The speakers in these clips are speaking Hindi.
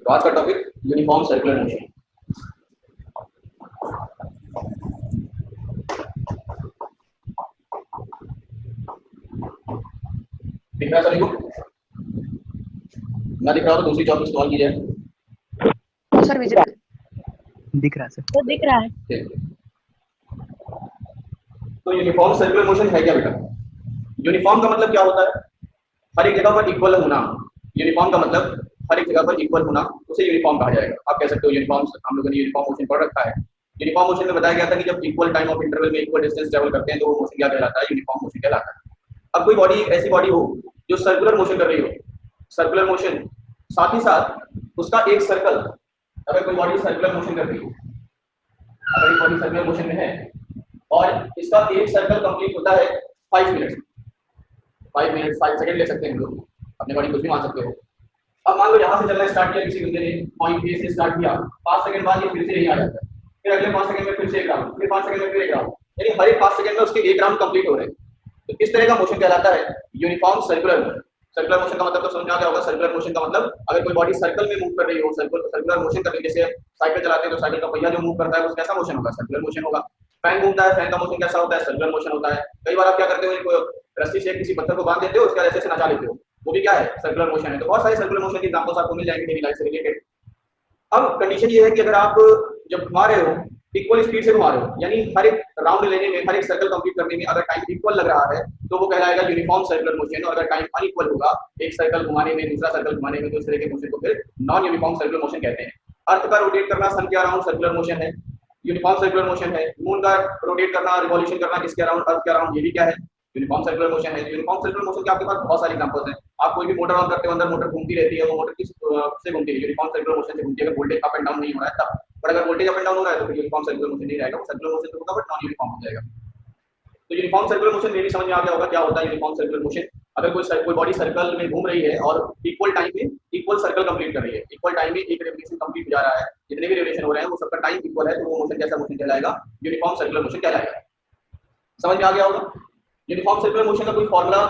तो आज का टॉपिक यूनिफॉर्म सर्कुलर मोशन। दिख रहा है सभी को? ना दिख रहा हो तो दूसरी चौक इस्तेमाल कीजिए। सर विजिट दिख रहा है सर। तो दिख रहा है। तो यूनिफॉर्म सर्कुलर मोशन है क्या बेटा? यूनिफॉर्म का मतलब क्या होता है? हर एक जगह पर इक्वल होना। यूनिफॉर्म का मतलब हर एक जगह पर इक्वल होना, उसे यूनिफॉर्म कहा जाएगा। आप कह सकते हो यूनिफॉर्म, हम लोगों ने यूनिफॉर्म मोशन पढ़ रखा है। यूनिफॉर्म मोशन में बताया गया था कि जब इक्वल टाइम ऑफ इंटरवल में इक्वल डिस्टेंस ट्रैवल करते हैं तो वो मोशन क्या कहलाता है? यूनिफॉर्म मोशन कहलाता है। अब कोई बॉडी, ऐसी बॉडी हो जो सर्कुलर मोशन कर रही हो, सर्कुलर मोशन, साथ ही साथ उसका एक सर्कल, अगर कोई बॉडी सर्कुलर मोशन कर रही है, अगर एक बॉडी सर्कुलर मोशन में है और इसका एक सर्कल कंप्लीट होता है 5 मिनट, 5 सेकंड ले सकते हैं हम लोग, अपने बॉडी कुछ भी मान सकते हो। अब मान लो यहाँ से चलना स्टार्ट किया किसी बंदे ने, पॉइंट ए से स्टार्ट किया, 5 सेकंड बाद ये फिर से यहीं आ जाता है, फिर अगले 5 सेकंड में फिर से एक राउंड, फिर 5 सेकंड में फिर एक राउंड, यानी हर एक 5 सेकंड में उसके एक राउंड कंप्लीट हो रहे हैं। तो इस तरह का मोशन कहलाता है uniform circular motion. Circular motion का मतलब तो समझ आ गया होगा। सर्कुलर मोशन का मतलब अगर कोई बॉडी सर्कल में मूव कर रही हो, सर्कुलर मोशन कर रही है, जैसे साइकिल चलाते हैं तो साइकिल का पहिया जो मूव करता है वो कैसा मोशन होगा? सर्कुलर मोशन होगा। फैन घूमता है, फैन का मोशन कैसा होता है? सर्कुलर मोशन होता है। कई बार आप क्या करते हो, इनको रस्सी से किसी पत्थर को बांध देते हो, उसके बाद ऐसे नचा लेते हो, वो भी क्या है? सर्कुलर मोशन है। तो बहुत सारे सर्कुलर मोशन के एग्जांपल्स आपको मिल जाएंगे डेली लाइफ से रिलेटेड। अब कंडीशन ये है कि अगर आप जब घुमा रहे हो, इक्वल स्पीड से घुमा रहे हो, यानी हर एक राउंड लेने में, हर एक सर्कल कंप्लीट करने में अगर टाइम इक्वल लग रहा है तो वो कहलाएगा यूनिफॉर्म सर्कुलर मोशन। और अगर टाइम अनइक्वल होगा, एक सर्कल घुमाने में, दूसरा सर्कल घुमाने में, तो इस तरह के मोशन को फिर नॉन यूनिफॉर्म सर्कुलर मोशन कहते हैं। अर्थ का रोटेट करना सन के अराउंड सर्कुलर मोशन है, यूनिफॉर्म सर्कुलर मोशन है। मून का रोटेट करना, रिवॉल्यूशन करना किसके अराउंड? अर्थ के अराउंड, ये भी क्या है? यूनिफॉर्म सर्कुलर मोशन है। यूनिफॉर्म सर्कुलर मोशन के आपके पास बहुत सारे एग्जांपल्स हैं। आप कोई भी मोटर ऑन करते हो, अंदर मोटर घूमती रहती है, वो मोटर किस से घूमती है? यूनिफॉर्म सर्कुलर मोशन से घूमती है। अगर वोल्टेज अप एंड डाउन नहीं हो रहा है तब, पर अगर वोल्टेज अप एंड डाउन हो रहा है तो फिर यूनिफॉर्म सर्कुलर मोशन नहीं रहेगा, वो सर्कुलर मोशन तो होगा बट नॉन यूनिफॉर्म हो जाएगा। तो यूनिफॉर्म सर्कुलर मोशन में भी समझ में आ गया होगा क्या होता है यूनिफॉर्म सर्कुलर मोशन। अगर कोई बॉडी सर्कल में घूम रही है और इक्वल टाइम में इक्वल सर्कल कंप्लीट कर रही है, इक्वल टाइम में एक रेवोल्यूशन कंप्लीट हो जा रहा है, जितने भी रेवोल्यूशन हो रहे हैं वो सबका टाइम इक्वल है, तो वो मोशन कैसा मोशन कहलाएगा? यूनिफॉर्म सर्कुलर मोशन कहलाएगा। समझ में आ गया होगा? यूनिफॉर्म सर्कुलर मोशन का कोई फॉर्मूला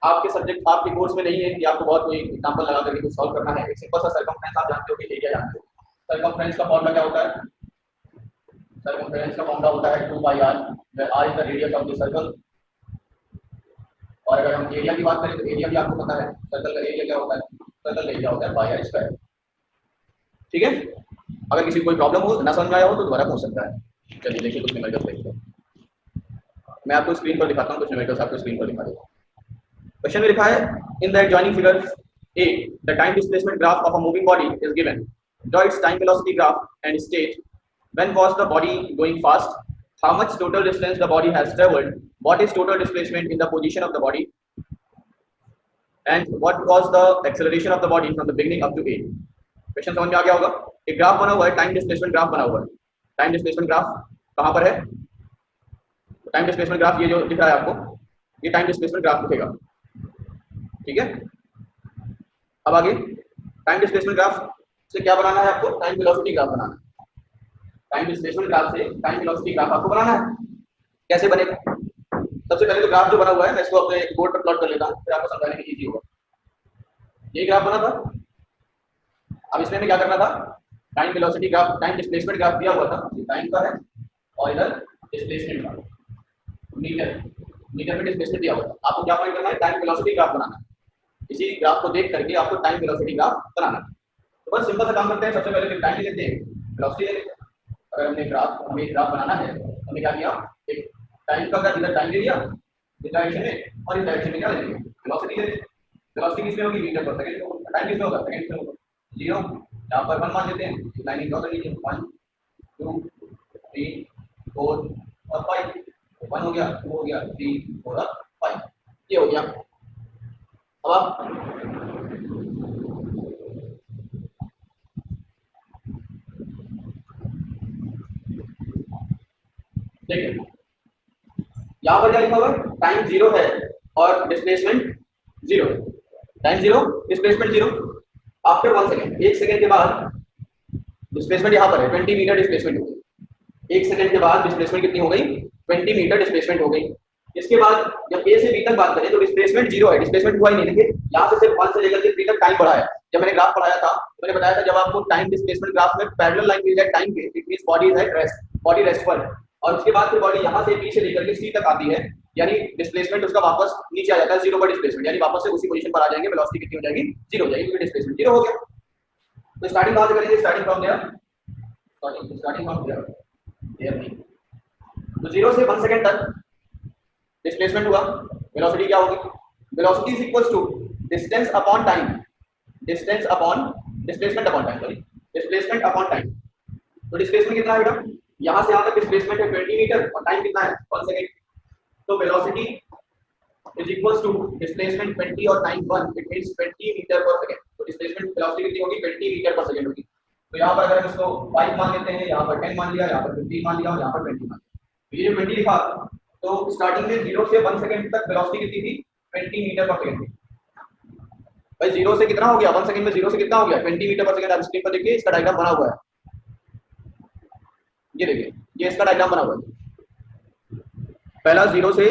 आपके सब्जेक्ट, आपके कोर्स में नहीं है कि आपको बहुत कोई एग्जांपल लगा करके कुछ सॉल्व करना है। एक सिंपल सा सर्कमफ्रेंस आप जानते हो कि एरिया जानते हो। सर्कमफ्रेंस का फॉर्मूला क्या होता है? सर्कमफ्रेंस का फॉर्मूला होता है 2πr, where r is the radius of the circle। और अगर हम एरिया की बात करें तो एरिया भी आपको पता है, सर्कल का एरिया क्या होता है? सर्कल का एरिया होता है पाई आर स्क्वायर। ठीक है? अगर किसी को कोई प्रॉब्लम हो, ना समझ में आया हो तो दोबारा पूछ सकता है। चलिए देखिए कुछ न्यूमेरिकल्स देखते हैं। मैं आपको स्क्रीन पर दिखाता हूँ, कुछ न्यूमेरिकल्स आपको स्क्रीन पर दिखा दूंगा। क्वेश्चन में लिखा है, in the adjoining figure A, the time displacement graph of a moving body is given. Draw its time velocity graph and state when was the body going fast, how much total distance the body has traveled, what is total displacement in the position of the body, and what was the acceleration of the body from the beginning up to A। Question समझ में आ गया होगा? एक ग्राफ बना हुआ है, टाइम डिस्प्लेसमेंट ग्राफ बना हुआ है। टाइम डिस्प्लेसमेंट ग्राफ कहाँ पर है? टाइम डिस्प्लेसमेंट ग्राफ ये जो दिख रहा है आपको, ये टाइम डिस्प्लेसमेंट ग्राफ दिखेगा। ठीक है? अब आगे टाइम डिस्प्लेसमेंट ग्राफ से क्या बनाना है आपको? टाइम वेलोसिटी ग्राफ बनाना है। टाइम डिस्प्लेसमेंट ग्राफ से टाइम वेलोसिटी ग्राफ आपको बनाना है। कैसे बनेगा? सबसे पहले तो ग्राफ जो बना हुआ है मैं इसको अपने बोर्ड पर प्लॉट कर लेता हूँ, फिर आपको समझाने में इजी होगा। ये ग्राफ बना था। अब इसमें हमें क्या करना था? Time velocity graph, time displacement graph दिया हुआ था, टाइम का है और इधर डिस्प्लेसमेंट का, मीटर में डिस्प्लेसमेंट दिया हुआ था। आपको क्या फाइंड करना है? टाइम वेलोसिटी ग्राफ बनाना है। इसी ग्राफ को देख करके आपको टाइम वेलोसिटी ग्राफ बनाना है। तो बस सिंपल सा काम करते हैं। सबसे पहले फिर टाइम लेते हैं, वेलोसिटी लेते हैं। अगर हमें ग्राफ बनाना है तो हमें क्या किया? एक टाइम का इधर टाइम ले लिया इस डायरेक्शन में, और इस डायरेक्शन में क्या ले लेंगे? वेलोसिटी ले लेंगे। वेलोसिटी किसमें होगी? Metre per second. टाइम किसमें होगा? सेकंड में होगा। 0 यहाँ पर 1 मान लेते हैं, लाइन ड्रॉ कर लीजिए। 1 2 3 4 और 5। 1 हो गया, 2 हो गया, 3 4 और 5, ये हो गया। अब आप देखिए यहाँ पर क्या लिखा हुआ है? टाइम 0 है और डिस्प्लेसमेंट 0 है। Time 0, displacement 0। After 1 second, 1 second के बाद डिस्प्लेसमेंट यहाँ पर है 20 मीटर डिस्प्लेसमेंट हो गई। 1 सेकेंड के बाद डिस्प्लेसमेंट कितनी हो गई? 20 मीटर डिस्प्लेसमेंट हो गई। इसके बाद जब ए से बी तक बात करें तो डिस्प्लेसमेंट 0 है, डिस्प्लेसमेंट हुआ ही नहीं। देखिए यहाँ से सिर्फ 1 से लेकर के 3 तक टाइम बढ़ा है, जब मैंने ग्राफ पढ़ाया था तो मैंने बताया था जब आपको टाइम डिस्प्लेसमेंट ग्राफ में पैरेलल लाइन मिल जाए टाइम के, it means body is at rest, body rest पर, और उसके बाद फिर बॉडी यहाँ से बी से लेकर के सी तक आती है, यानी डिस्प्लेसमेंट उसका वापस नीचे आ जाता है, जीरो पर डिस्प्लेसमेंट, यानी वापस से उसी पोजीशन पर आ जाएंगे, वेलोसिटी कितनी हो जाएगी, जीरो हो जाएगी, क्योंकि डिस्प्लेसमेंट जीरो हो गया। तो स्टार्टिंग कहां से करेंगे, starting from there, sorry starting from there, there नहीं, तो 0 से 1 सेकंड तक डिस्प्लेसमेंट हुआ, वेलोसिटी क्या होगी, velocity is equals to distance upon time, distance upon displacement upon time, sorry displacement upon time. तो डिस्प्लेसमेंट कितना है बेटा, यहां से यहां तक डिस्प्लेसमेंट है 20 मीटर और टाइम कितना है 1 सेकंड, तो velocity is equals to displacement 20 और time 1, it means 20 metre per second. तो डिस्प्लेसमेंट वेलोसिटी कितनी होगी, 20 मीटर पर सेकंड होगी। तो यहां पर अगर हम इसको 5 मान लेते हैं, यहां पर 10 मान लिया, यहां पर 15 मान लिया और यहां पर 20 मान लिया, ये जो 20 लिखा, तो स्टार्टिंग में 0 से 1 सेकंड तक वेलोसिटी कितनी थी, 20 मीटर पर सेकंड थी। भाई 0 से कितना हो गया, 1 सेकंड में 0 से कितना हो गया, 20 मीटर पर सेकंड। आप स्क्रीन पर देखिए, इसका डायग्राम बना हुआ है, ये देखिए, ये इसका डायग्राम बना हुआ है। पहला 0 से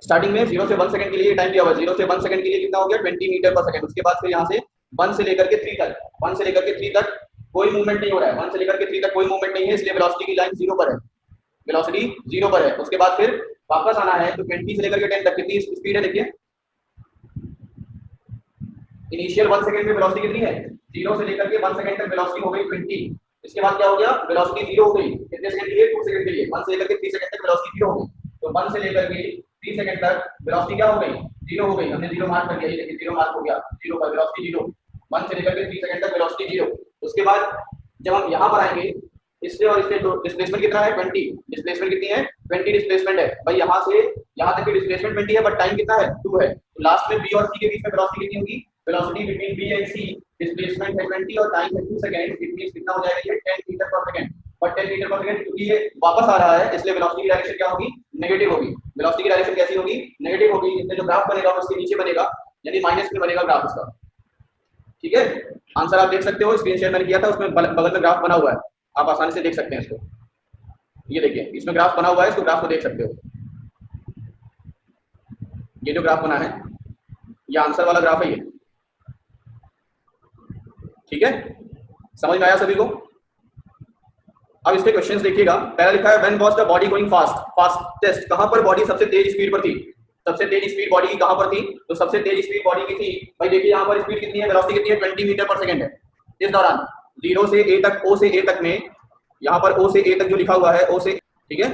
स्टार्टिंग में 0 से 1 सेकंड के लिए टाइम दिया हुआ है, 0 से 1 सेकंड के लिए कितना हो गया, 20 मीटर पर सेकंड। उसके बाद फिर यहाँ से 1 से लेकर के 3 तक, 1 से लेकर के 3 तक कोई मूवमेंट नहीं हो रहा है, 1 से लेकर के 3 तक कोई मूवमेंट नहीं है, इसलिए वेलोसिटी की लाइन 0 पर है, वेलोसिटी 0 पर है। उसके बाद फिर वापस आना है, तो 20 से लेकर के 10 तक कितनी स्पीड है, देखिए इनिशियल 1 सेकंड में वेलोसिटी कितनी है, 0 से लेकर के 1 सेकंड तक वेलोसिटी हो गई 20। इसके बाद क्या हो गया, वेलोसिटी 0 हो गई, कितने सेकंड के लिए, 2 सेकंड के लिए, 1 से लेकर के 3 सेकंड तक वेलोसिटी 0 हो गई। तो 1 से लेकर के 3 सेकंड तक वेलोसिटी क्या हो गई, 0 हो गई, हमने 0 मार्क कर दिया, ये देखिए 0 मार्क हो गया, 0 पर वेलोसिटी 0, 1 से लेकर के 3 सेकंड तक वेलोसिटी 0। उसके बाद जब हम यहां पर आएंगे, इससे और इससे डिस्प्लेसमेंट कितना है, 20, डिस्प्लेसमेंट कितनी है, 20 डिस्प्लेसमेंट है भाई, यहां से यहां तक की डिस्प्लेसमेंट 20 है, बट टाइम कितना है, 2 है। तो लास्ट में बी और सी के बीच में वेलोसिटी कितनी होगी, velocity between B and C, displacement है 20 और टाइम है 2 सेकंड, इट मींस कितना हो जाएगा, ये 10 metre per second. But 10 metre per second क्योंकि ये वापस आ रहा है, इसलिए वेलोसिटी की डायरेक्शन क्या होगी, नेगेटिव होगी। वेलोसिटी की डायरेक्शन कैसी होगी, नेगेटिव होगी, इसमें जो ग्राफ बनेगा उसके नीचे बनेगा, यानी माइनस में बनेगा ग्राफ उसका, ठीक है। आंसर आप देख सकते हो, स्क्रीन शेयर मैंने किया था, उसमें बगल में ग्राफ बना हुआ है, आप आसानी से देख सकते हैं इसको, ये देखिए इसमें ग्राफ बना हुआ है, इसको ग्राफ को देख सकते हो, ये जो ग्राफ बना है ये आंसर वाला ग्राफ है ये, ठीक है, समझ में आया सभी को। अब इसके क्वेश्चंस देखिएगा, पहला लिखा है when was the body going fastest, कहां पर बॉडी सबसे तेज स्पीड पर थी, सबसे तेज स्पीड बॉडी की कहां पर थी, तो सबसे तेज स्पीड बॉडी की थी भाई, देखिए यहां पर स्पीड कितनी है, वेलोसिटी कितनी है, 20 मीटर पर सेकंड है। इस दौरान 0 से a तक, o से a तक में, यहां पर o से a तक जो लिखा हुआ है, o से, ठीक है,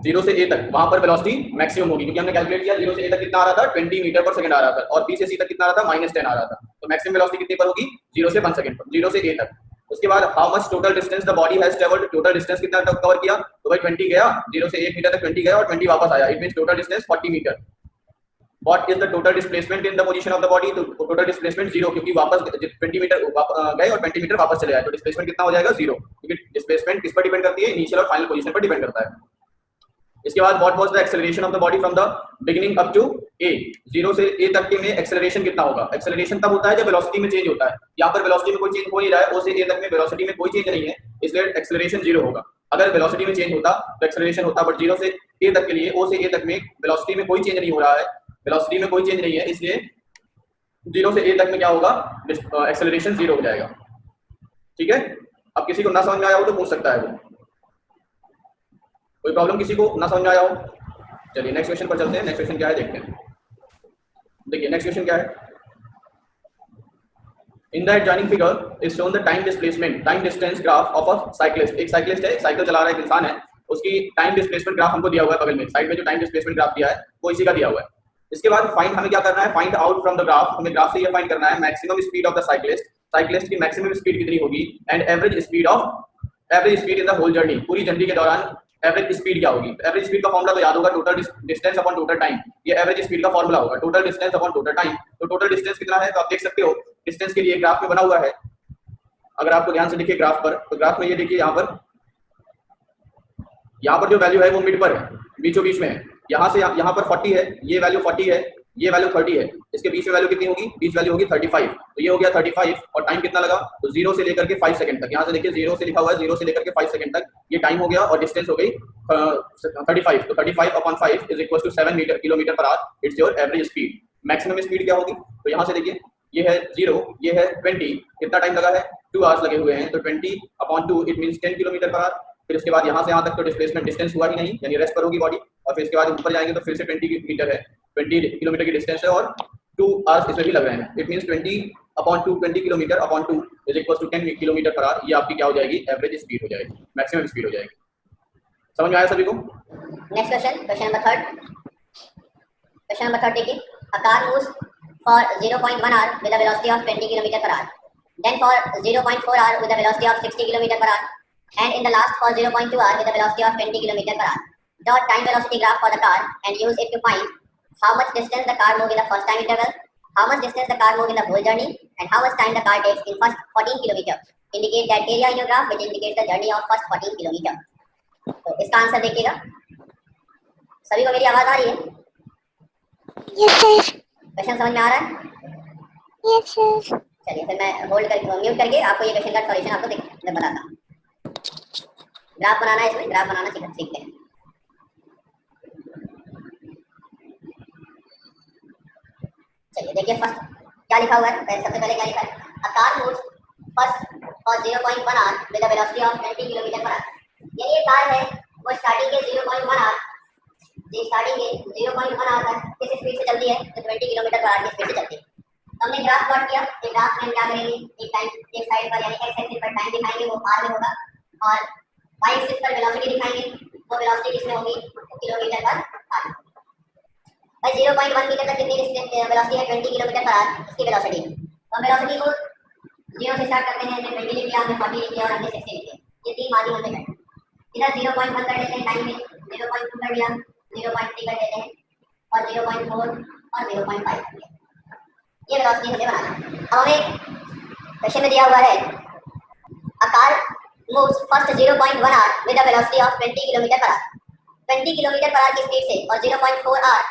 0 से a तक वहां पर वेलोसिटी मैक्सिमम होगी, क्योंकि हमने कैलकुलेट किया 0 से a तक कितना आ रहा था, 20 मीटर पर सेकंड आ रहा था, और b से c तक कितना आ रहा था, -10 आ रहा था। तो मैक्सिमम वेलोसिटी कितनी पर होगी, 0 से 1 सेकंड पर, 0 से a तक। उसके बाद how much total distance the body has travelled, total distance कितना कवर किया, तो भाई 20 गया, 0 से 1 मीटर तक 20 गया और 20 वापस आया, it means total distance 40 metre. What is the total displacement in the position of the body, तो टोटल डिस्प्लेसमेंट 0, क्योंकि वापस 20 मीटर गए और 20 मीटर वापस चले आए, तो डिस्प्लेसमेंट कितना हो जाएगा, 0, क्योंकि डिस्प्लेसमेंट किस पर डिपेंड करती है, इनिशियल और फाइनल पोजीशन पर डिपेंड करता है। इसके बाद what was the acceleration of the body from the beginning up to a, 0 से a तक के में एक्सेलरेशन कितना होगा, एक्सेलरेशन तब होता है जब वेलोसिटी में चेंज होता है, यहाँ पर वेलोसिटी में कोई चेंज हो नहीं रहा है, o से a तक में वेलोसिटी में कोई चेंज नहीं है, इसलिए एक्सेलरेशन 0 होगा। अगर वेलोसिटी में चेंज होता तो एक्सेलरेशन होता, बट 0 से a तक के लिए, o से a तक में वेलोसिटी में कोई चेंज नहीं हो रहा है, वेलोसिटी में कोई चेंज नहीं है, इसलिए 0 से a तक में क्या होगा, एक्सेलरेशन 0 हो जाएगा, ठीक है। अब किसी को ना समझ में आया हो तो पूछ सकता है, वो कोई प्रॉब्लम किसी को ना समझ में आया हो। चलिए नेक्स्ट क्वेश्चन पर चलते हैं, नेक्स्ट क्वेश्चन क्या है देखते हैं। देखिए नेक्स्ट क्वेश्चन क्या है, in the adjoining figure is shown the time displacement, time distance graph of a cyclist, एक साइक्लिस्ट है, साइकिल चला रहा है, एक इंसान है, उसकी टाइम डिस्प्लेसमेंट ग्राफ हमको दिया हुआ है, बगल में साइड में जो टाइम डिस्प्लेसमेंट ग्राफ दिया है वो इसी का दिया हुआ है। इसके बाद फाइंड, हमें क्या करना है, find out from the graph, हमें ग्राफ से ये फाइंड करना है maximum speed of the cyclist, cyclist की मैक्सिमम स्पीड कितनी होगी, and average speed in the whole journey, पूरी जर्नी के दौरान एवरेज स्पीड क्या होगी। एवरेज स्पीड का फॉर्मूला तो याद होगा, total distance upon total time, ये एवरेज स्पीड का फॉर्मूला होगा, total distance upon total time. तो टोटल डिस्टेंस कितना है, तो आप देख सकते हो डिस्टेंस के लिए ग्राफ में बना हुआ है, अगर आपको ध्यान से देखिए ग्राफ पर, तो ग्राफ में ये देखिए यहाँ पर जो वैल्यू है वो मिड पर है, बीचों बीच में है, यहाँ से यहाँ पर 40 है, ये वैल्यू 40 है, ये वैल्यू 30 है, इसके बीच में वैल्यू कितनी होगी, बीच वैल्यू होगी 35, तो ये हो गया 35 और टाइम कितना लगा, तो 0 से लेकर के 5 सेकंड तक, यहाँ से देखिए 0 से लिखा हुआ है, 0 से लेकर के 5 सेकंड तक ये टाइम हो गया और डिस्टेंस हो गई 35, तो 35/5 is equal to 7 kilometre per hour, it's your average speed. Maximum speed क्या होगी, तो यहाँ से देखिए ये है 0, ये है 20, कितना टाइम लगा है, 2 आवर्स लगे हुए हैं, तो 20/2 it means 10 kilometre per our. फिर इसके बाद यहाँ से यहाँ तक तो डिस्प्लेसमेंट डिस्टेंस हुआ ही नहीं, यानी रेस्ट पर होगी बॉडी, और फिर इसके बाद ऊपर जाएंगे तो फिर से 20 मीटर है, 20 किलोमीटर की डिस्टेंस है और 2 आवर्स इसमें भी लग रहे हैं, इट मींस 20/2 20 किलोमीटर/2 is equal to 10 kilometre per hour, ये आपकी क्या हो जाएगी, एवरेज स्पीड हो जाएगी, मैक्सिमम स्पीड हो जाएगी। समझ में आया सभी को? Next question, question number 3, question number 3 देखिए, अ car moves for 0.1 hour with a velocity of 20 km per hour, then for 0.4 hour with a velocity of 60 km per hour, and in the last for 0.2 hour with a velocity of 20 km per hour. Dot time velocity graph for the car and use it to find how much distance the car moved in the first time interval, how much distance the car moved in the whole journey, and how much time the car takes in first 14 km. Indicate that area in your graph which indicates the journey of first 14 km. तो इसका आंसर देखिएगा, सभी को मेरी आवाज आ रही है? Yes sir. क्वेश्चन समझ में आ रहा है? Yes sir. चलिए फिर मैं होल्ड कर म्यूट करके आपको ये क्वेश्चन का सॉल्यूशन आपको मैं बताता हूँ। ग्राफ बनाना है, इसमें ग्राफ बनाना सीखते हैं। चलिए देखिए फर्स्ट क्या लिखा हुआ है, सबसे पहले क्या लिखा है, a car moves first for 0.1 hour with a velocity of 20 kilometre per hour. यानी ये कार है वो स्टार्टिंग के 0.1 आवर, ये स्टार्टिंग के 0.1 आवर तक किस स्पीड से चलती है, तो 20 किलोमीटर पर आवर की स्पीड से चलती है। हमने ग्राफ प्लॉट किया, एक ग्राफ में क्या करेंगे, एक टाइम एक साइड पर यानी एक्स एक्सिस पर टाइम दिखाएंगे, वो आर में होगा, और वाई एक्सिस पर वेलोसिटी दिखाएंगे, वो वेलोसिटी किसमें होगी, किलोमीटर पर आवर। भाई 0.1 मीटर तक कितनी वेलोसिटी है, 20 किलोमीटर पर आवर इसकी वेलोसिटी। तो हम वेलोसिटी को 0 से स्टार्ट करते हैं, हमने 20 लिख लिया, हमने 40 लिख लिया और हमने 60 लिख लिया, ये तीन माध्यम हमने कर इधर 0.1 कर लेते हैं टाइम में, 0.2 कर लिया, 0.3 कर लेते हैं और 0.4 और 0.5 कर लिया। ये वेलोसिटी हमें बनाना है। अब हमें क्वेश्चन में दिया हुआ है, a car moves first 0.1 hour with a velocity of 20 kilometre per hour, 20 kilometre per hour की स्पीड से, और 0.4 hour,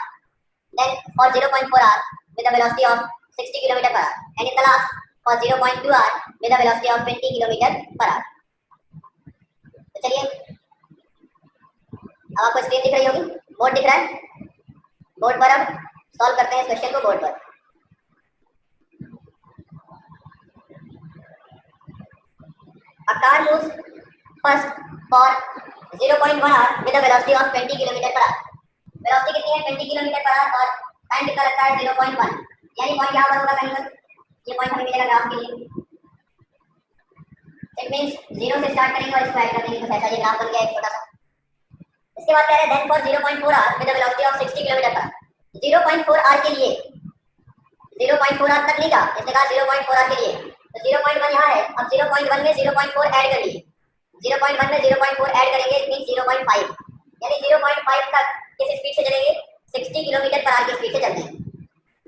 then for 0.4 hour with a velocity of 60 kilometre per hour, and in the last for 0.2 hour with a velocity of 20 kilometre per hour. तो चलिए अब आपको स्क्रीन दिख रही होगी, बोर्ड दिख रहा है, बोर्ड पर अब सॉल्व करते हैं इस क्वेश्चन को बोर्ड पर। A car moves first for 0.1 hour with a velocity of 20 km per hour. Velocity कितनी है, 20 किलोमीटर पर आवर, और टाइम कितना लगता है 0.1, यानी पॉइंट यहाँ पर होगा कहीं पर, ये पॉइंट हमें मिलेगा ग्राफ के लिए। इट मींस 0 से स्टार्ट करेंगे और इसको ऐड कर देंगे, तो ऐसा ये ग्राफ बन गया एक छोटा सा। इसके बाद कह रहे हैं then for 0.4 hour with a velocity of 60 kilometre per hour. 0.4 hour के लिए, 0.4 आवर तक नहीं था, इसने कहा 0.4 आवर के लिए, तो 0.1 यहाँ है, अब 0.1 में 0.4 ऐड कर लिए, 0.1 में 0.4 ऐड करेंगे, इट मींस 0.5, यानी 0.5 तक किस स्पीड से चलेंगे, 60 किलोमीटर पर आवर की स्पीड से चलते हैं।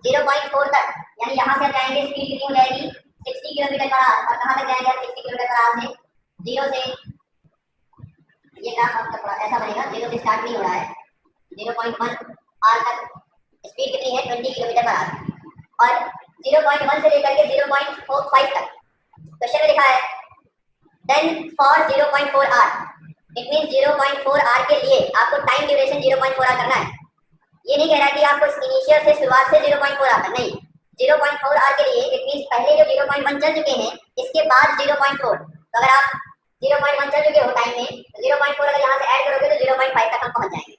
0.4 तक यानी यहाँ से जाएंगे, स्पीड कितनी हो जाएगी, 60 किलोमीटर पर आवर, और कहाँ तक जाएंगे, 60 किलोमीटर पर आवर से 0 से, ये ग्राफ आपका थोड़ा ऐसा बनेगा, 0 से स्टार्ट नहीं हो रहा है, 0.1 आवर तक स्पीड कितनी है, 20 किलोमीटर पर आवर, और 0.1 से लेकर के 0.45 तक क्वेश्चन में लिखा है then for 0.4 hour, it means 0.4 hour के लिए आपको टाइम ड्यूरेशन 0.4 आवर करना है। ये नहीं कह रहा कि आपको इनिशियल से शुरुआत से 0.4 आवर नहीं, 0.4 आवर के लिए इट मींस पहले जो 0.1 चल चुके हैं इसके बाद 0.4, तो अगर आप 0.1 चल चुके हो टाइम में, तो 0.4 अगर यहाँ से ऐड करोगे तो 0.5 तक हम पहुंच जाएंगे।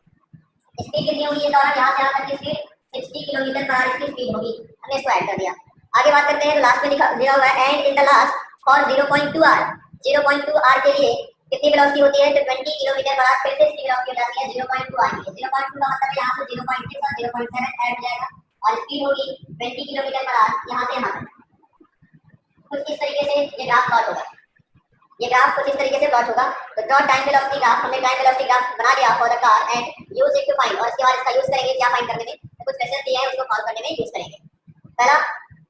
स्पीड कितनी होगी, ये दौरान यहाँ से यहाँ तक की स्पीड 60 किलोमीटर पर आवर इसकी स्पीड होगी, हमने इसको ऐड कर दिया। आगे बात करते हैं, तो लास्ट में दिया हुआ है and in the last for 0.2 hour, 0.2 hour के लिए कितनी वेलोसिटी होती है, तो 20 किलोमीटर पर आवर, फिर से इसकी वेलोसिटी हो जाती है 0.2 आवर के लिए। 0.2 का मतलब यहाँ से 0.6 और 0.7 ऐड हो जाएगा, और स्पीड होगी 20 किलोमीटर पर आवर यहाँ से यहाँ तक। कुछ इस तरीके से ये ग्राफ प्लॉट होगा, ये ग्राफ कुछ इस तरीके से प्लॉट होगा। तो ड्रॉ टाइम वेलोसिटी ग्राफ, हमने टाइम वेलोसिटी ग्राफ बना लिया for the car and use it to find, और इसके बाद इसका यूज करेंगे क्या फाइंड करने में, तो कुछ क्वेश्चन दिए हैं उसको सॉल्व करने में यूज करेंगे। पहला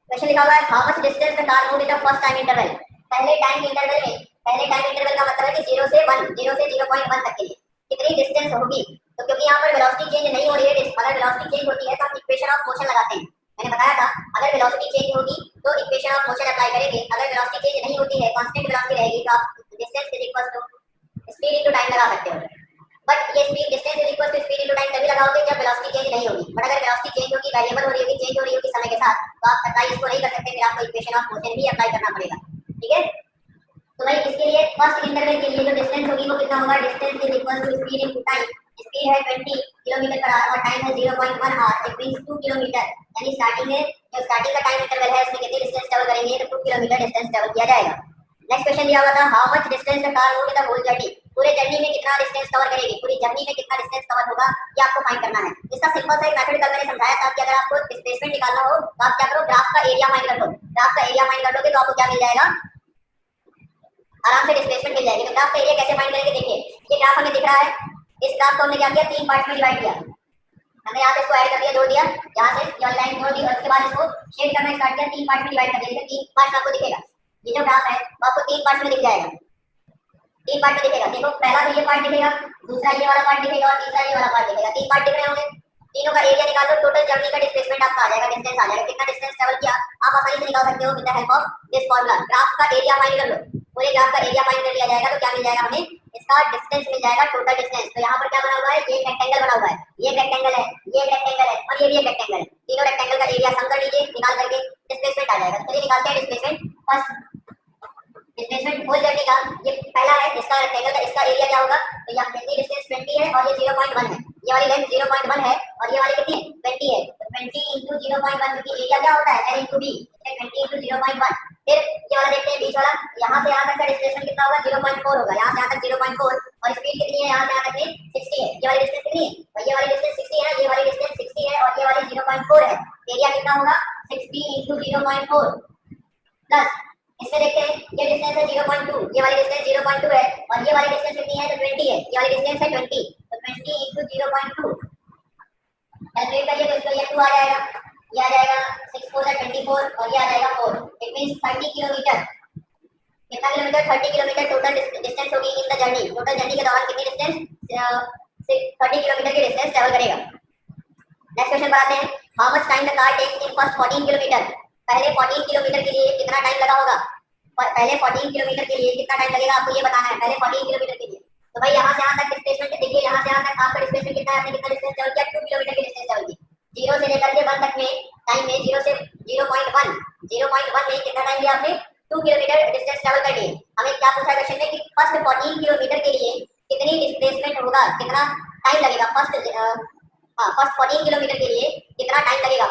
क्वेश्चन लिखा हुआ है how much distance the car moved in the first time interval. पहले टाइम इंटरवल में, पहले टाइम इंटरवल का मतलब है कि 0 से 1, 0 से 0.1 तक के लिए कितनी डिस्टेंस होगी, तो क्योंकि यहाँ पर वेलोसिटी चेंज नहीं हो रही है, अगर वेलोसिटी चेंज होती है तो हम इक्वेशन ऑफ मोशन लगाते हैं। मैंने बताया था अगर वेलोसिटी चेंज होगी तो इक्वेशन ऑफ मोशन अप्लाई करेंगे। अगर वेलोसिटी चेंज नहीं होती है, कांस्टेंट वेलोसिटी रहेगी, तो आप distance is equal to speed into time लगा सकते हो। बट ये speed distance is equal to speed into time तभी लगाओगे जब वेलोसिटी चेंज नहीं होगी। बट अगर वेलोसिटी चेंज होगी, वेरिएबल हो रही होगी, चेंज हो रही होगी समय के साथ, तो आप अप्लाई इसको नहीं कर सकते, फिर आपको इक्वेशन ऑफ मोशन भी अप्लाई करना पड़ेगा। ठीक है, तो भाई इसके लिए फर्स्ट इंटरवल के लिए जो डिस्टेंस होगी वो कितना होगा, distance is equal to speed into time. Speed है 20 किलोमीटर पर आवर और टाइम है 0.1 आवर, इट मींस 2 किलोमीटर। यानी स्टार्टिंग है, जो स्टार्टिंग का टाइम इंटरवल है उसमें कितनी डिस्टेंस ट्रैवल करेंगे, तो 2 किलोमीटर डिस्टेंस ट्रैवल किया जाएगा। नेक्स्ट क्वेश्चन दिया हुआ था how much distance the car move in the whole journey. पूरे जर्नी में कितना डिस्टेंस कवर करेगी, पूरी जर्नी में कितना डिस्टेंस कवर होगा, ये आपको फाइंड करना है। इसका सिंपल सा एक मेथड कल मैंने समझाया था कि अगर आपको डिस्प्लेसमेंट निकालना हो तो आप क्या करो, ग्राफ का एरिया फाइंड कर लो। ग्राफ का एरिया फाइंड कर लोगे तो आपको क्या मिल जाएगा, आराम से डिस्प्लेसमेंट मिल जाएगी। तो ग्राफ का एरिया कैसे फाइंड करेंगे, देखिए ये ग्राफ हमें दिख रहा है, इस ग्राफ को हमने क्या किया, 3 पार्ट्स में डिवाइड किया। हमने यहाँ से इसको ऐड कर दिया, जोड़ दिया, यहाँ से ये लाइन जोड़ दी और उसके बाद इसको शेड करना स्टार्ट किया, 3 पार्ट्स में डिवाइड कर दिया। 3 पार्ट्स आपको दिखेगा, ये जो ग्राफ है वो आपको 3 पार्ट्स में दिख जाएगा। 3 पार्ट में दिखेगा, देखो पहला तो ये पार्ट दिखेगा, दूसरा ये वाला पार्ट दिखेगा और तीसरा ये वाला पार्ट दिखेगा। 3 पार्ट दिख रहे होंगे, तीनों का एरिया निकाल दो, टोटल जर्नी का डिस्प्लेसमेंट आपका आ जाएगा, डिस्टेंस आ जाएगा, कितना डिस्टेंस ट्रैवल किया आप आसानी से निकाल सकते हो with the help of this formula. Graph का एरिया फाइंड कर लो, पूरे ग्राफ का एरिया फाइंड कर लिया जाएगा तो क्या मिल जाएगा हमें, इसका डिस्टेंस मिल जाएगा, टोटल डिस्टेंस। तो यहाँ पर क्या बना हुआ है, ये रेक्टेंगल बना हुआ है, ये रेक्टेंगल है, ये रेक्टेंगल है और ये भी एक रेक्टेंगल है। तीनों रेक्टेंगल का एरिया सम कर लीजिए, निकाल करके डिस्प्लेसमेंट आ जाएगा। चलिए निकालते हैं displacement. First displacement whole journey का ये पहला है, इसका रेक्टेंगल का इसका एरिया क्या होगा, तो यहाँ कितनी डिस्टेंस 20 है और ये 0.1 है, ये वाली लेंथ 0.1 है और ये वाली कितनी 20 है। तो 20 into 0.1 क्योंकि एरिया क्या होता है, L into D, 20 into 0.1। फिर ये वाला देखते हैं बीच वाला, यहाँ से यहाँ तक का डिस्प्लेसमेंट कितना होगा, 0.4 होगा, यहाँ से यहाँ तक 0.4 और स्पीड कितनी है, यहाँ से यहाँ तक में 60 है। ये वाली डिस्टेंस कितनी है, तो ये वाली डिस्टेंस 60 है, ये वाली डिस्टेंस 60 है और ये वाली 0.4 है। एरिया कितना होगा, 60 into 0.4 प्लस इसमें देखते हैं ये डिस्टेंस है 0.2, ये वाली डिस्टेंस 0.2 है और ये वाली डिस्टेंस कितनी है, तो 20 है, ये वाली डिस्टेंस है 20, तो 20 into 0.2 कैलकुलेट करिए तो इसका ये 2 आ जाएगा, ये आ जाएगा 6 4 24 और ये आ जाएगा 4। It means 30 kilometre. कितना किलोमीटर, 30 किलोमीटर टोटल डिस्टेंस होगी इन द जर्नी। टोटल जर्नी के दौरान कितनी डिस्टेंस, 30 किलोमीटर की डिस्टेंस ट्रैवल करेगा। नेक्स्ट क्वेश्चन पर आते हैं, how much time the car takes in first 14 kilometre. पहले 14 किलोमीटर के लिए कितना टाइम लगा होगा, पहले 14 किलोमीटर के लिए कितना टाइम लगेगा आपको ये बताना है, पहले 14 किलोमीटर के लिए। तो भाई यहाँ से यहाँ तक डिस्प्लेसमेंट देखिए, यहाँ से यहाँ तक आपका डिस्प्लेसमेंट कितना है, आपने कितना डिस्टेंस ट्रैवल किया, 2 किलोमीटर की डिस्टेंस ट्रैवल की। 0 से लेकर के 1 तक में टाइम में 0 से 0.1 में कितना टाइम लिया आपने, 2 किलोमीटर डिस्टेंस ट्रैवल कर लिए। हमें क्या पूछा क्वेश्चन में कि फर्स्ट 14 किलोमीटर के लिए कितनी डिस्प्लेसमेंट होगा, कितना टाइम लगेगा, फर्स्ट 14 किलोमीटर के लिए कितना टाइम लगेगा,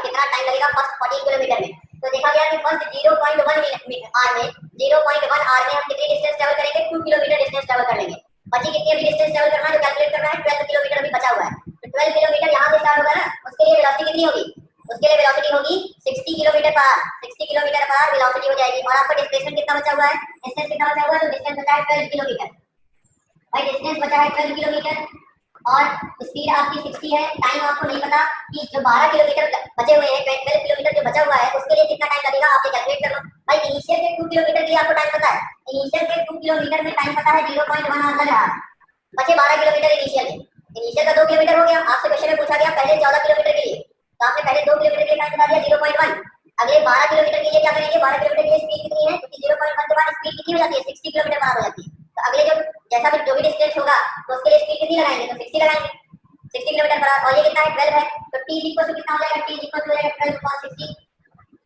फर्स्ट 14 किलोमीटर में। तो देखा गया कि फर्स्ट 0.1 आवर में 0.1 आवर में हम कितनी डिस्टेंस ट्रैवल करेंगे, 2 किलोमीटर डिस्टेंस ट्रैवल कर लेंगे। बची कितनी अभी डिस्टेंस ट्रैवल करना है, जो कैलकुलेट करना है, 12 किलोमीटर अभी बचा हुआ है। तो 12 किलोमीटर यहाँ से स्टार्ट होगा ना, उसके लिए वेलोसिटी कितनी होगी, उसके लिए वेलोसिटी होगी 60 kilometre per our, 60 kilometre per our velocity हो जाएगी। और आपका डिस्प्लेसमेंट कितना बचा हुआ है, डिस्टेंस कितना बचा हुआ है, तो डिस्टेंस बचा है 12 किलोमीटर। भाई डिस्टेंस बचा है 12 किलोमीटर और स्पीड आपकी 60 है, टाइम आपको नहीं पता कि जो 12 किलोमीटर बचे हुए हैं, 12 किलोमीटर जो बचा हुआ है उसके लिए कितना टाइम लगेगा, आप कैलकुलेट कर लो। भाई इनिशियल के 2 किलोमीटर के लिए आपको टाइम पता है, इनिशियल के 2 किलोमीटर में टाइम पता है 0.1 आवर लग रहा है, बचे 12 किलोमीटर इनिशियल में। इनिशियल का 2 किलोमीटर हो गया, आपसे क्वेश्चन में पूछा गया पहले 14 किलोमीटर के लिए, तो आपने पहले 2 किलोमीटर के लिए टाइम बता दिया 0.1। अगले 12 किलोमीटर के लिए क्या करेंगे, 12 किलोमीटर के लिए स्पीड कितनी है, क्योंकि 0.1 के बाद स्पीड कितनी हो जाती है, 60 किलोमीटर पर आवर हो जाती है। तो अगले जो जैसा भी जो भी डिस्टेंस होगा तो उसके लिए स्पीड कितनी लगाएंगे, तो 60 लगाएंगे, 60 किलोमीटर पर आवर। और ये कितना है 12 है, तो t इक्वल टू कितना हो जाएगा, t इक्वल टू हो जाएगा 12/60।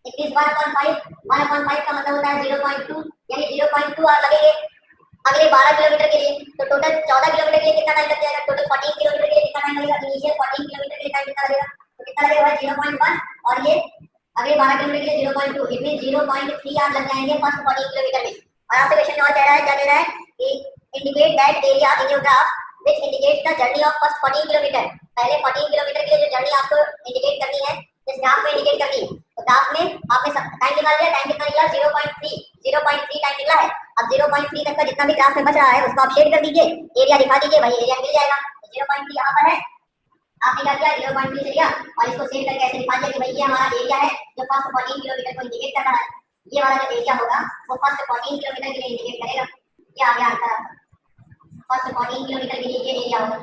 इट इज 1/5 का मतलब होता है 0.2, यानी 0.2 आवर लगेंगे अगले 12 किलोमीटर के लिए। तो टोटल 14 किलोमीटर के लिए कितना टाइम लग जाएगा, टोटल 14 किलोमीटर के लिए कितना टाइम लगेगा, इनिशियल 14 किलोमीटर के लिए टाइम कितना लगेगा, तो कितना लगेगा भाई 0.1 और ये अगले 12 किलोमीटर के लिए 0.2, इट मींस 0.3 आवर लग जाएंगे फर्स्ट 14 किलोमीटर में। और आपसे क्वेश्चन और कह रहा है, क्या कह रहा है कि indicate that area in your graph which indicates the journey of first 14 kilometre. पहले 14 किलोमीटर के लिए जो जर्नी आपको इंडिकेट करनी है इस ग्राफ में इंडिकेट करनी है। तो ग्राफ में आपने टाइम निकाल लिया, टाइम कितना निकला 0.3 टाइम निकला है। अब 0.3 तक का जितना भी ग्राफ में बच रहा है उसको आप शेड कर दीजिए, एरिया दिखा दीजिए, भाई एरिया मिल जाएगा। तो 0.3 यहाँ पर है, आपने क्या किया 0.3 से लिया और इसको शेड करके ऐसे दिखा दिया कि भाई ये हमारा एरिया है जो फर्स्ट 14 किलोमीटर को इंडिकेट कर रहा है। ये वाला जो एरिया होगा वो फर्स्ट 14 किलोमीटर के लिए इंडिकेट करेगा। ये आ गया आंसर आपका, फर्स्ट 14 किलोमीटर के लिए ये एरिया होगा।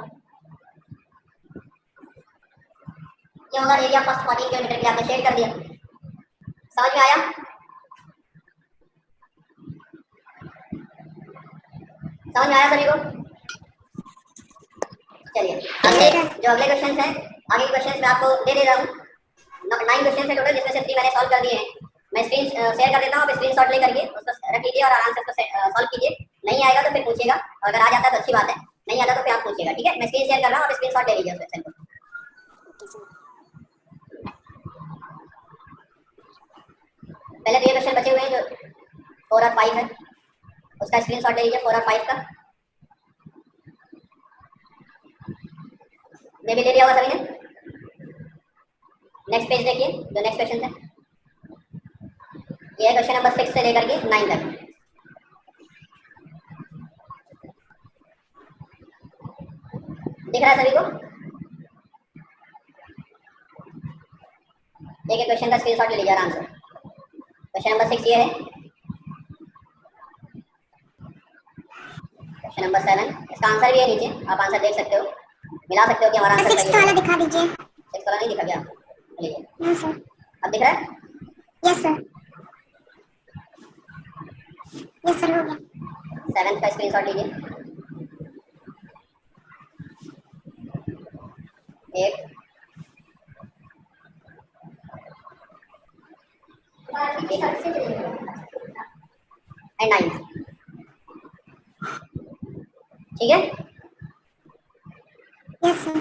ये होगा एरिया फर्स्ट 14 किलोमीटर के लिए आपने शेड कर दिया। समझ में आया? समझ में आया सभी को? चलिए अगले जो अगले क्वेश्चन हैं, आगे के क्वेश्चन मैं आपको दे रहा हूँ। 9 क्वेश्चन है टोटल, जिसमें से 3 मैंने सॉल्व कर दिए हैं। मैं स्क्रीन शेयर कर देता हूँ, आप स्क्रीनशॉट ले करके उसको रख लीजिए और आराम से उसको सॉल्व कीजिए। नहीं आएगा तो फिर पूछिएगा, और अगर आ जाता है तो अच्छी बात है, नहीं आता तो फिर आप पूछिएगा। ठीक है, मैं स्क्रीन शेयर कर रहा हूँ, आप स्क्रीनशॉट ले लीजिए उस क्वेश्चन को। पहले तो ये क्वेश्चन बचे हुए हैं जो 4 और 5 है, उसका स्क्रीनशॉट ले लीजिए 4 और 5 का। मे भी ले लिया होगा सभी ने। नेक्स्ट पेज देखिए, जो नेक्स्ट क्वेश्चन है ये है क्वेश्चन नंबर 6 से लेकर के 9 तक। दिख रहा है सभी को? एक क्वेश्चन का स्क्रीनशॉट ले लीजिए आराम से। क्वेश्चन नंबर 6 ये है। क्वेश्चन नंबर 7, इसका आंसर भी है नीचे, आप आंसर देख सकते हो, मिला सकते हो कि हमारा आंसर सही है। 6 वाला दिखा दीजिए। 6 वाला नहीं दिखा क्या? लीजिए, हाँ सर। अब दिख रहा है? यस सर, यस सर, हो गया। 7 का स्क्रीनशॉट लीजिए। 8 एंड 9। ठीक है, यस सर।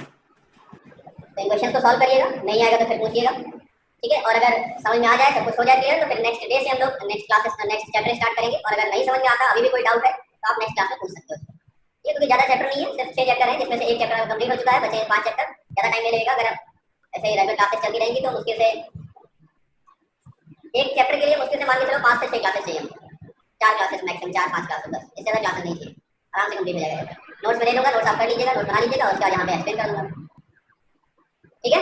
तो इन क्वेश्चन को सॉल्व करिएगा, नहीं आएगा तो फिर पूछिएगा। ठीक है, और अगर समझ में आ जाए, सब कुछ हो जाए क्लियर, तो फिर नेक्स्ट डे से हम लोग next classes next chapter start करेंगे। और अगर नहीं समझ में आता, अभी भी कोई डाउट है, तो आप नेक्स्ट क्लास में पूछ सकते हो। ये क्योंकि ज़्यादा चैप्टर नहीं है, सिर्फ 6 चैप्टर है, जिसमें से एक चैप्टर कंप्लीट हो चुका है, बचे 5 चैप्टर। ज़्यादा टाइम नहीं लगेगा। अगर ऐसे ही रेगुलर क्लासेस चलती रहेंगी तो मुश्किल से एक चैप्टर के लिए मुश्किल से मान के चलो 5 से 6 क्लासेस चाहिए हमको। 4 क्लासेस मैक्सिमम, 4-5 क्लासेस बस, इससे ज़्यादा क्लासेस नहीं चाहिए। आराम से कंप्लीट हो जाएगा। नोट्स में दे दूँगा, नोट्स आप कर लीजिएगा, नोट बना लीजिएगा, उसके बाद यहाँ पे एक्सप्लेन कर दूँगा। ठीक है,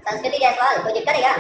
संस्कृति जायसवाल, कोई दिक्कत है क्या?